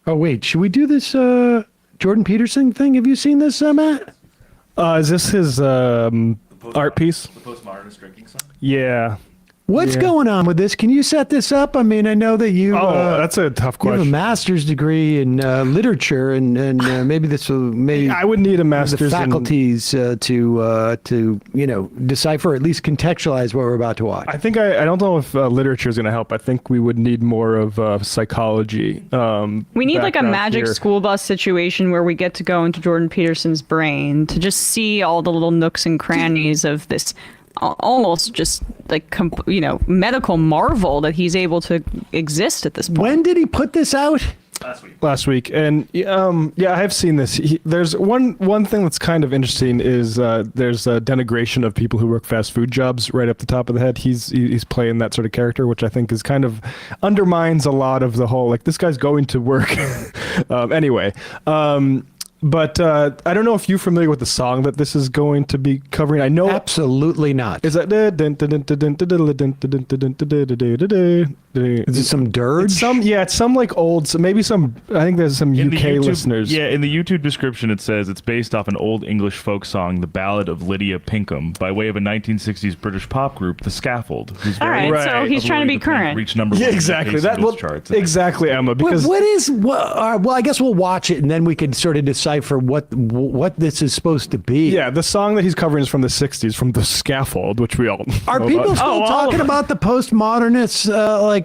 Oh, wait. Should we do this Jordan Peterson thing? Have you seen this, Matt? Is this his art piece? The Postmodernist Drinking Song? Yeah. What's going on with this? Can you set this up? I mean, I know that you. That's a tough You have question. a master's degree in literature, and maybe this will maybe I would need a master's the faculties to decipher, or at least contextualize what we're about to watch. I think I don't know if literature is going to help. I think we would need more of psychology. We need like a background magic here. school bus situation where we get to go into Jordan Peterson's brain to just see all the little nooks and crannies of this almost just like medical marvel that he's able to exist at this point. When did he put this out? Last week, and I have seen this. There's one thing that's kind of interesting is there's a denigration of people who work fast food jobs right up the top of the head. He's playing that sort of character, which I think is kind of undermines a lot of the whole like this guy's going to work. Anyway. But I don't know if you're familiar with the song that this is going to be covering. I know Absolutely not. is that Is it some dirge? it's some like old, so maybe some. I think there's some UK listeners. Yeah, in the YouTube description it says it's based off an old English folk song, "The Ballad of Lydia Pinkham," by way of a 1960s British pop group, The Scaffold. Who's All right, so Right. he's trying to be current. Reach number Yeah, one exactly. in the That Billboard well, charts. exactly, Emma. Because well, I guess we'll watch it and then we could sort of decipher what this is supposed to be. yeah, the song that he's covering is from the '60s, from The Scaffold, which we all Are know people about. still all talking of about the postmodernists?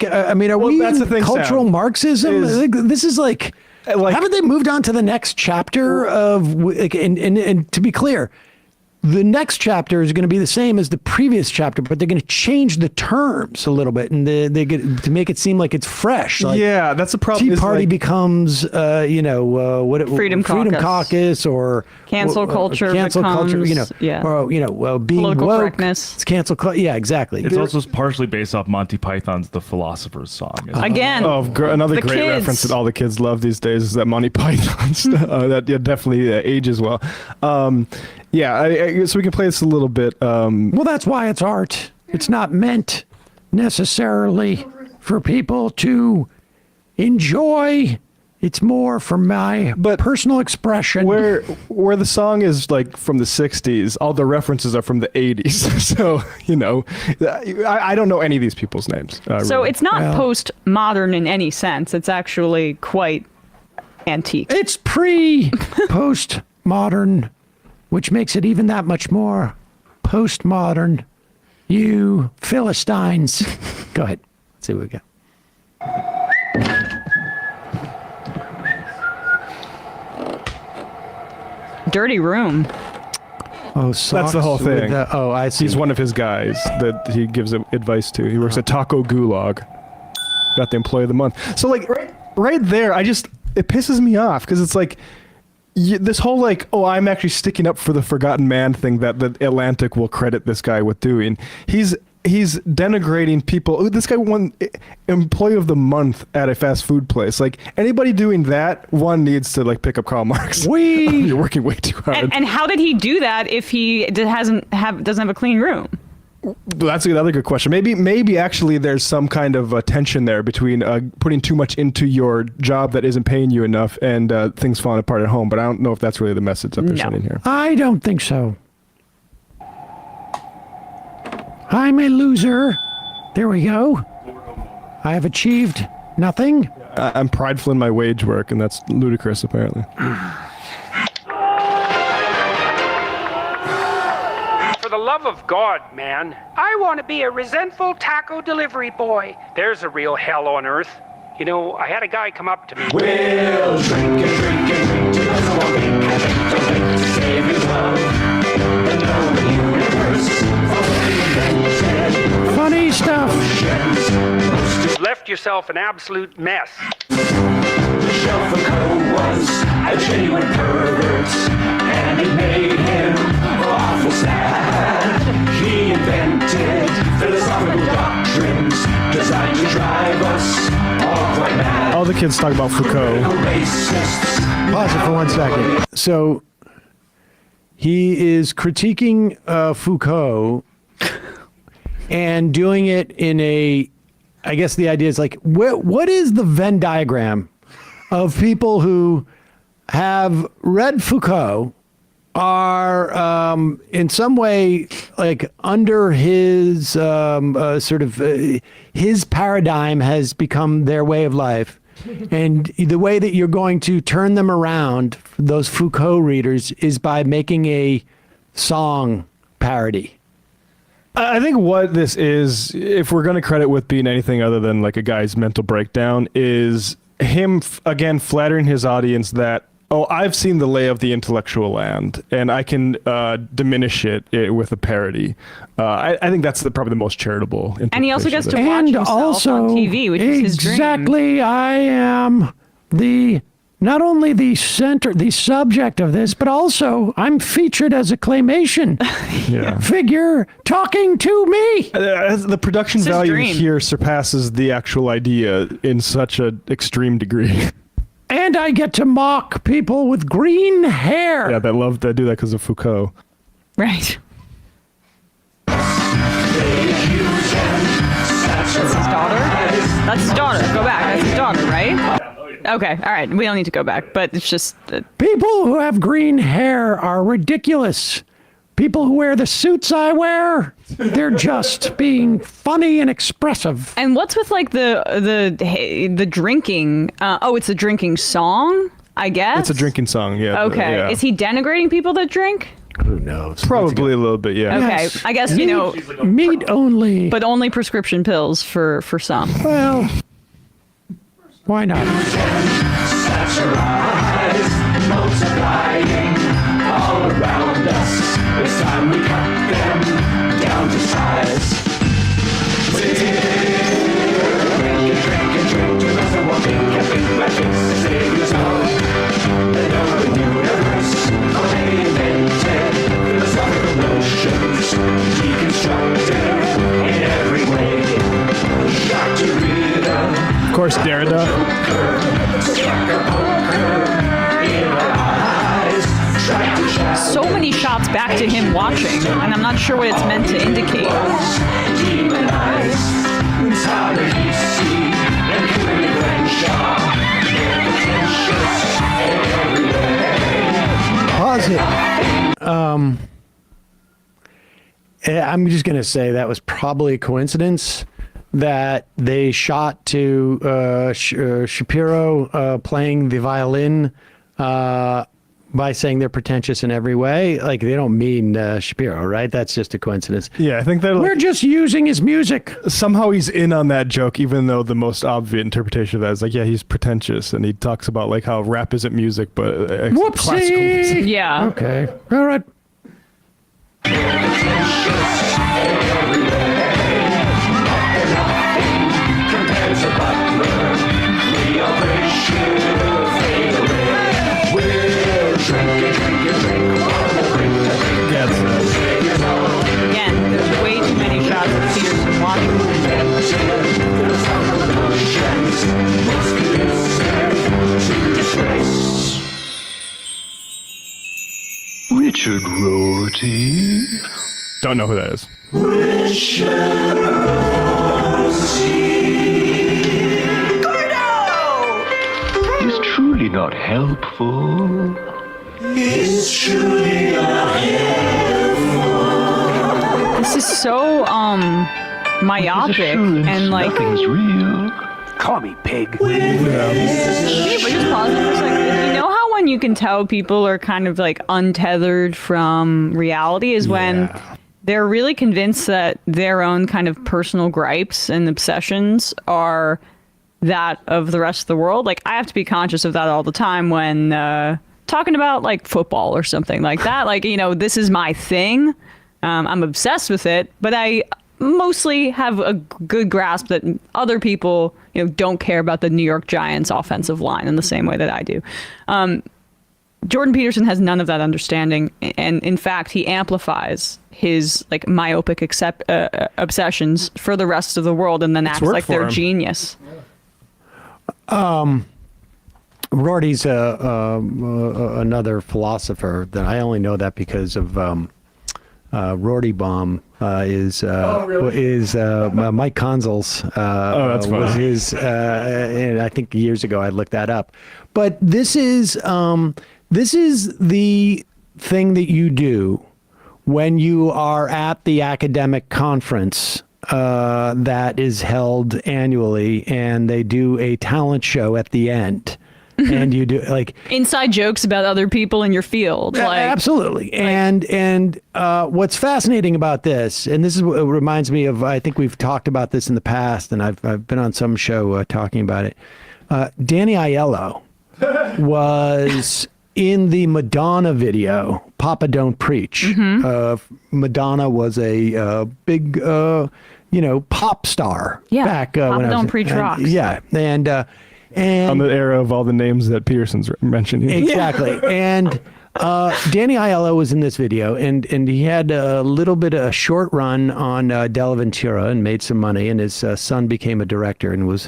I mean, are we that's in the thing, cultural Sam, Marxism? is- This is like, haven't they moved on to the next chapter of? And to be clear, the next chapter is going to be the same as the previous chapter, but they're going to change the terms a little bit, and they get to make it seem like it's fresh. Like Yeah, that's the problem. Tea is, Party like, becomes, Freedom Caucus, or Cancel culture cancel culture. becomes- yeah. Or being Political woke. correctness. It's cancel. Yeah, exactly. It's also partially based off Monty Python's "The Philosopher's Song." Again, another the great kids. reference that all the kids love these days is that Monty Python stuff. That definitely ages well. So we can play this a little bit. Well, that's why it's art. It's not meant necessarily for people to enjoy. It's more for my personal expression. Where the song is like from the '60s, all the references are from the '80s. So I don't know any of these people's names. So really. it's not postmodern in any sense. It's actually quite antique. It's postmodern, which makes it even that much more postmodern. You Philistines. Go ahead. Let's see what we got. Dirty room. Oh, That's the whole socks with thing. I see. He's one of his guys that he gives advice to. He works at Taco Gulag. Got the employee of the month. So like right there, it pisses me off because it's like this whole like, oh, I'm actually sticking up for the forgotten man thing that the Atlantic will credit this guy with doing. He's denigrating people. Oh, this guy won employee of the month at a fast food place. Like anybody doing that, one needs to like pick up Karl Marx. You're working way too hard. And how did he do that if he doesn't have a clean room? That's another good question. Maybe actually there's some kind of tension there between putting too much into your job that isn't paying you enough and things falling apart at home. But I don't know if that's really the message that they're sending here. I don't think so. I'm a loser. There we go. I have achieved nothing. I'm prideful in my wage work, and that's ludicrous, apparently. For the love of God, man, I want to be a resentful taco delivery boy. There's a real hell on earth. You know, I had a guy come up to me. We'll drink and drink and drink till there's no more drink and drink till drink to save his love. And know the universe Funny stuff. You've left yourself an absolute mess. Michel Foucault was a genuine pervert, and it made him awful sad. He invented philosophical doctrines designed to drive us all quite mad. All the kids talk about Foucault. Pause it for 1 second. So he is critiquing Foucault and doing it in I guess the idea is like, what is the Venn diagram of people who have read Foucault are in some way like under his his paradigm has become their way of life. And the way that you're going to turn them around, those Foucault readers, is by making a song parody. I think what this is, if we're going to credit with being anything other than like a guy's mental breakdown, is him, again, flattering his audience that, oh, I've seen the lay of the intellectual land, and I can diminish it with a parody. I think that's probably the most charitable interpretation. And he also gets to watch And himself also, on TV, which is his dream. exactly, I am not only the subject of this, but also I'm featured as a claymation figure talking to me. The production It's his value dream. here surpasses the actual idea in such an extreme degree. And I get to mock people with green hair. Yeah, that do that because of Foucault. Right. That's his daughter? That's his daughter. Go back. That's his daughter, right? Okay, all right. We don't need to go back, but it's just... People who have green hair are ridiculous. People who wear the suits I wear, they're just being funny and expressive. And what's with like the drinking? It's a drinking song, I guess. It's a drinking song, yeah. Okay. Yeah. Is he denigrating people that drink? Who knows? Probably a little bit, yeah. Okay. Yes. I guess, you know, Meat only. but only prescription pills for some. Well, why not? Satirize, multiplying all around us. It's time we cut them down to size. Drink, another one think like this. Saviors of the known universe. For they invented philosophical notions, deconstructed in every way. Shock to reader. Of course, Derrida. So many shots back to him watching, and I'm not sure what it's meant to indicate. Pause it. I'm just going to say that was probably a coincidence that they shot to Shapiro playing the violin by saying they're pretentious in every way. Like, they don't mean Shapiro, right? That's just a coincidence. Yeah, I think that We're just using his music. somehow he's in on that joke, even though the most obvious interpretation of that is like, yeah, he's pretentious, and he talks about like how rap isn't music, but classical music. Whoopsie. Yeah. Okay. All right. Again, there's way too many shots of Peterson watching. Richard Rorty. Don't know who that is. He's truly not helpful. This is so myopic Assurance and like. nothing's real. Call me pig. Yeah, but just pause it for a second. You know how when you can tell people are kind of like untethered from reality is when they're really convinced that their own kind of personal gripes and obsessions are that of the rest of the world. Like, I have to be conscious of that all the time when talking about like football or something like that. Like, you know, this is my thing. I'm obsessed with it, but I mostly have a good grasp that other people, you know, don't care about the New York Giants offensive line in the same way that I do. Jordan Peterson has none of that understanding, and in fact, he amplifies his like myopic obsessions for the rest of the world, and then acts worked like for they're him. genius. Rorty's another philosopher that I only know that because of Rorty Bomb, is Mike Consol's. That's funny. Was his, and I think years ago I looked that up. But this is the thing that you do when you are at the academic conference that is held annually, and they do a talent show at the end. And you do like inside jokes about other people in your field. Absolutely. And what's fascinating about this, and this is what reminds me of, I think we've talked about this in the past, and I've been on some show talking about it. Danny Aiello was in the Madonna video, Papa Don't Preach. Madonna was a big, pop star back Papa when I was, Don't Preach rocks. Yeah. And on the era of all the names that Peterson's mentioned. Exactly. And Danny Aiello was in this video, and he had a little bit of a short run on Della Ventura and made some money, and his son became a director and was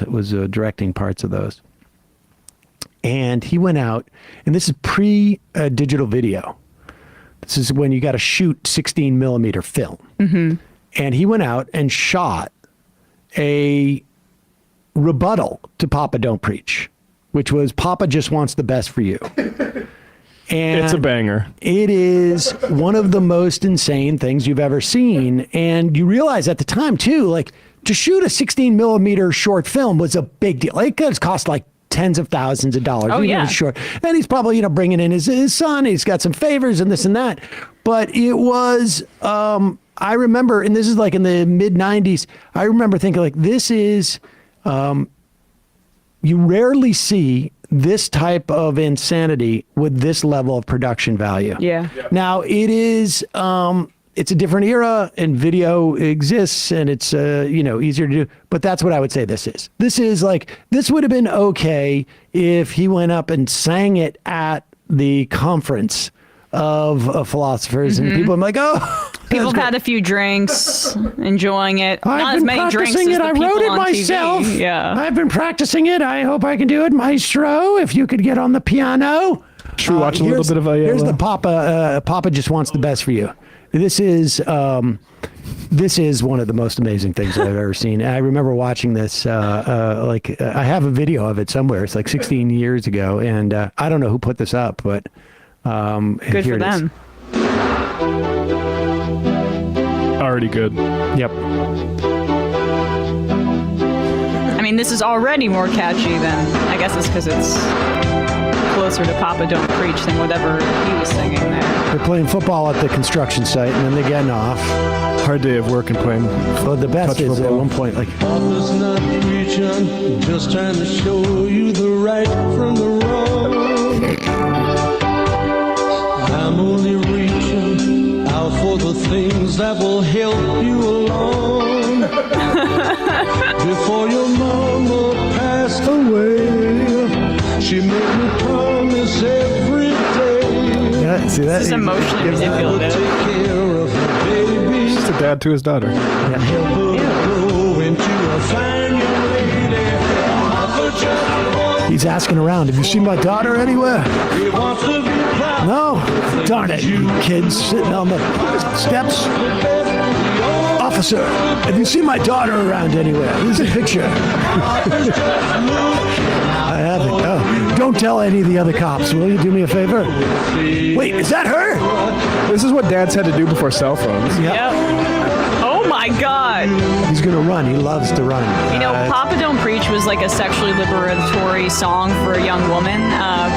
directing parts of those. And he went out, and this is pre-digital video. This is when you got to shoot 16 millimeter film. And he went out and shot a rebuttal to Papa Don't Preach, which was Papa just wants the best for you. And It's a banger. it is one of the most insane things you've ever seen. And you realize at the time too, like to shoot a 16 millimeter short film was a big deal. It could cost like tens of thousands of dollars. Oh, yeah. Short. And he's probably, bringing in his son. He's got some favors and this and that. But it was, I remember, and this is like in the mid 90s, I remember thinking like, this is, you rarely see this type of insanity with this level of production value. Yeah. Now it is, it's a different era, and video exists, and it's easier to do. But that's what I would say this is. This is like, this would have been okay if he went up and sang it at the conference of philosophers, and people are like, oh. People have had a few drinks, enjoying it. Not I've as been many drinks practicing as it. the I people wrote it on myself. TV. Yeah. I've been practicing it. I hope I can do it, Maestro. If you could get on the piano. Should we watch a little bit of Aiello? Here's the Papa. Papa just wants the best for you. This is one of the most amazing things I've ever seen. I remember watching this. I have a video of it somewhere. It's like 16 years ago, and I don't know who put this up, but Good here for it is. them. Already good. Yep. I mean, this is already more catchy than, I guess it's because it's closer to Papa Don't Preach than whatever he was singing there. They're playing football at the construction site, and then they're getting off. Hard day of work and playing. Well, the best touch is at football. one point, like, Papa's not preaching, just trying to show you the right from the wrong. I'm only reaching out for the things that will help you along. Before your mama passed away, she made me promise every day yeah, see that? This is emotionally I would manipulative. take care of her baby. Just a dad to his daughter. Help her grow into a fine young lady. Mother just wants, He's asking around, have you seen my daughter anywhere? he wants to be proud. No. Darn it, you kids sitting on the steps. Officer, have you seen my daughter around anywhere? Here's a picture. I haven't. Oh, don't tell any of the other cops. Will you do me a favor? Wait, is that her? This is what dads had to do before cell phones. Yep. Oh my God. He's going to run. He loves to run. You know, Papa Don't Preach was like a sexually liberatory song for a young woman.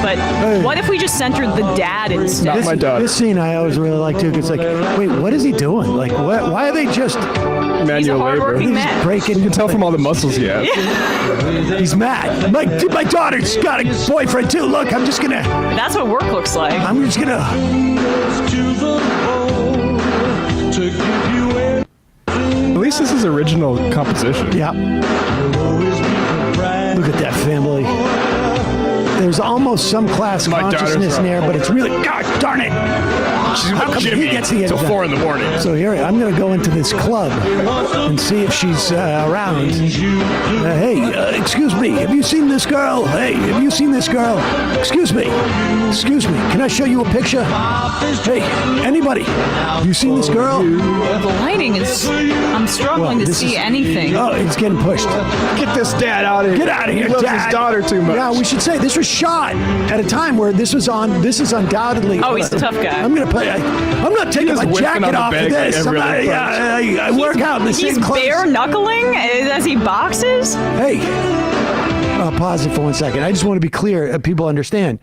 But what if we just centered the dad instead? my daughter. This scene I always really like too. 'Cause it's like, wait, what is he doing? Like, what? Why are they just He's a Manual labor. hardworking man. breaking? You can tell from all the muscles he has. He's mad. My daughter's got a boyfriend too. Look, I'm just gonna. That's what work looks like. I'm just gonna. To the bone to give you everything. At least this is original composition. Yeah. You'll always be the bride. Look at that family. there's almost some class My daughter's consciousness in there, but it's really, God darn it. She's How with come he Jimmy gets the till invite? 4 in the morning. So here, I'm going to go into this club and see if she's around. Hey, excuse me, have you seen this girl? Hey, have you seen this girl? Excuse me, can I show you a picture? Hey, anybody, have you seen this girl? The lighting is. I'm struggling to see anything. Oh, it's getting pushed. Get this dad out of here. Get out of here, He loves Dad. his daughter too much. Yeah, we should say this was shot at a time where this was on. This is undoubtedly. Oh, he's a tough guy. I'm gonna play. I'm not taking He's my whiffing on jacket the off of bag like this. every other I work out in the He's same clothes. bare knuckling as he boxes. Hey, pause it for 1 second. I just want to be clear. People understand.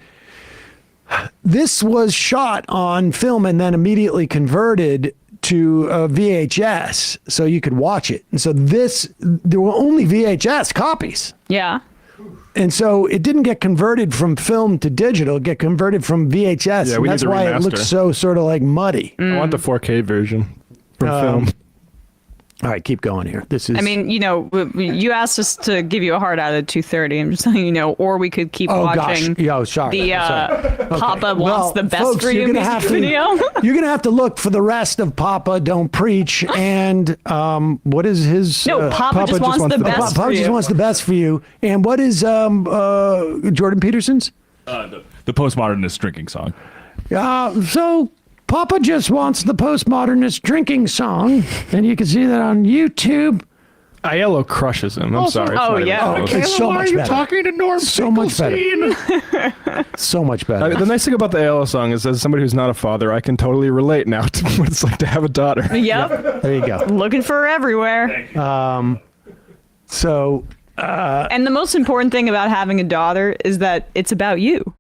This was shot on film and then immediately converted to VHS so you could watch it. And so there were only VHS copies. Yeah. And so it didn't get converted from film to digital. It get converted from VHS. Yeah, and we need that's the why it remaster. looks so sort of like muddy. I want the 4K version from film. All right, keep going here. This is. I mean, you asked us to give you a heart out at 2:30. I'm just letting you know, or we could keep watching. Gosh. Yeah, sorry. The Sorry. Papa Well, wants the best folks, for you're you gonna music have to- video. You're going to have to look for the rest of Papa Don't Preach. And what is his. No, Papa just wants the best Papa for just you. wants the best for you. And what is Jordan Peterson's? The Postmodernist Drinking Song. So Papa just wants the Postmodernist Drinking Song. And you can see that on YouTube. Aiello crushes him. I'm sorry. oh, yeah. It's so much better. talking to Norm So much better. So much better. The nice thing about the Aiello song is, as somebody who's not a father, I can totally relate now to what it's like to have a daughter. Yep. There you go. Looking for her everywhere. So And the most important thing about having a daughter is that it's about you.